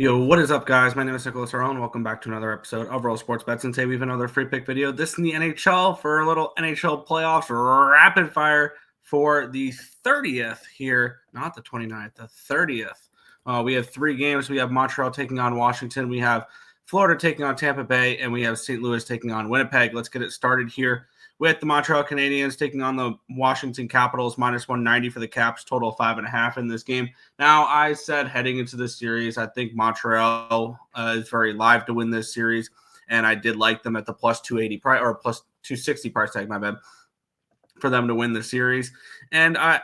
Yo, what is up, guys? My name is Nicholas Earle, and welcome back to another episode of Earle Sports Bets. And today we have another free pick video. This in the NHL for a little NHL playoffs rapid fire for the 30th here, not the 29th, the 30th. We have three games. We have Montreal taking on Washington. We have Florida taking on Tampa Bay, and we have St. Louis taking on Winnipeg. Let's get it started here with the Montreal Canadiens taking on the Washington Capitals, minus 190 for the Caps, total 5.5 in this game. Now, I said heading into this series, I think Montreal is very live to win this series, and I did like them at the plus 280 price or plus 260 price tag, my bad, for them to win the series. And I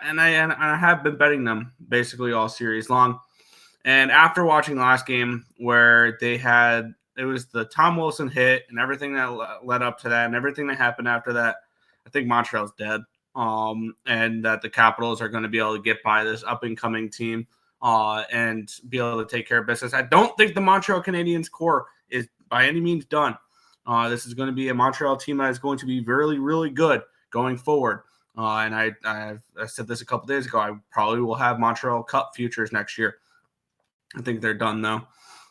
have been betting them basically all series long. And after watching the last game where it was the Tom Wilson hit and everything that led up to that and everything that happened after that, I think Montreal's dead. And that the Capitals are going to be able to get by this up-and-coming team and be able to take care of business. I don't think the Montreal Canadiens core is by any means done. This is going to be a Montreal team that is going to be really, really good going forward. And I said this a couple days ago. I probably will have Montreal Cup futures next year. I think they're done, though.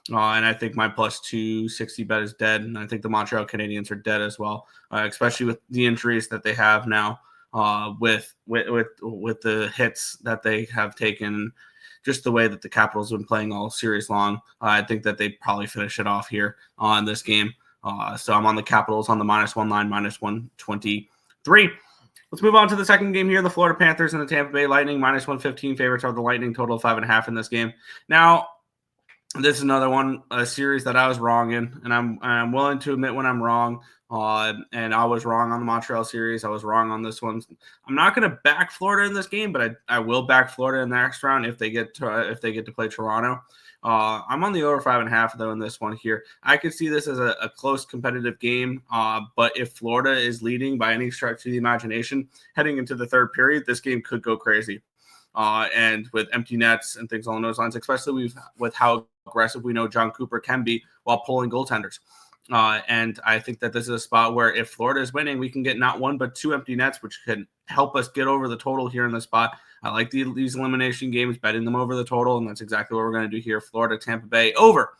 And I think my plus 260 bet is dead. And I think the Montreal Canadiens are dead as well, especially with the injuries that they have now, with the hits that they have taken, just the way that the Capitals have been playing all series long. I think that they probably finish it off here on this game. So I'm on the Capitals on the -1 line, -123. Let's move on to the second game here. The Florida Panthers and the Tampa Bay Lightning, -115. Favorites are the Lightning, total 5.5 in this game. Now, this is another one, a series that I was wrong in, and I'm willing to admit when I'm wrong. And I was wrong on the Montreal series. I was wrong on this one. I'm not going to back Florida in this game, but I will back Florida in the next round if they get to play Toronto. I'm on the over 5.5 though in this one here. I could see this as a close competitive game. But if Florida is leading by any stretch of the imagination heading into the third period, this game could go crazy. And with empty nets and things along those lines, especially with how aggressive we know John Cooper can be while pulling goaltenders. And I think that this is a spot where if Florida is winning, we can get not one but two empty nets, which can help us get over the total here in the spot. I like these elimination games, betting them over the total, and that's exactly what we're going to do here. Florida, Tampa Bay over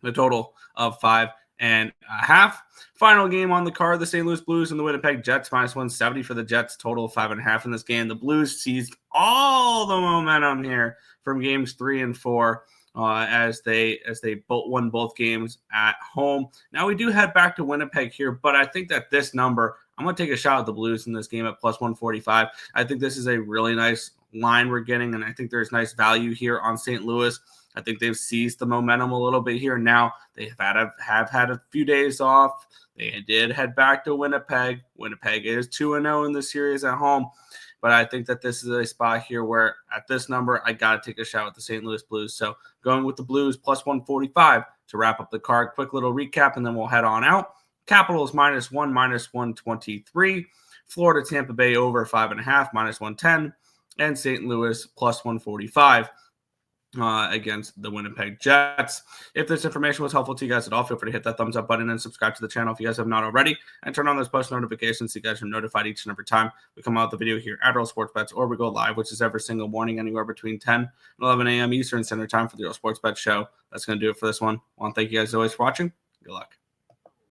the total of 5.5. Final game on the card, the St. Louis Blues and the Winnipeg Jets, -170 for the Jets, total of 5.5 in this game. The Blues seized all the momentum here from games 3 and 4. As they won both games at home. Now we do head back to Winnipeg here, but I think that this number, I'm going to take a shot at the Blues in this game at +145. I think this is a really nice line we're getting, and I think there's nice value here on St. Louis. I think they've seized the momentum a little bit here. Now they have had a few days off. They did head back to Winnipeg. Winnipeg is 2-0 in the series at home. But I think that this is a spot here where at this number, I got to take a shot with the St. Louis Blues. So going with the Blues +145 to wrap up the card. Quick little recap, and then we'll head on out. Capitals -1, -123. Florida, Tampa Bay over 5.5, -110. And St. Louis +145. Against the Winnipeg Jets. If this information was helpful to you guys at all, feel free to hit that thumbs up button and subscribe to the channel if you guys have not already, and turn on those post notifications so you guys are notified each and every time we come out with the video here at Earle Sports Bets, or we go live, which is every single morning, anywhere between 10 and 11 a.m. Eastern Standard Time for the Earle Sports Bets show. That's going to do it for this one. I want to thank you guys always for watching. Good luck.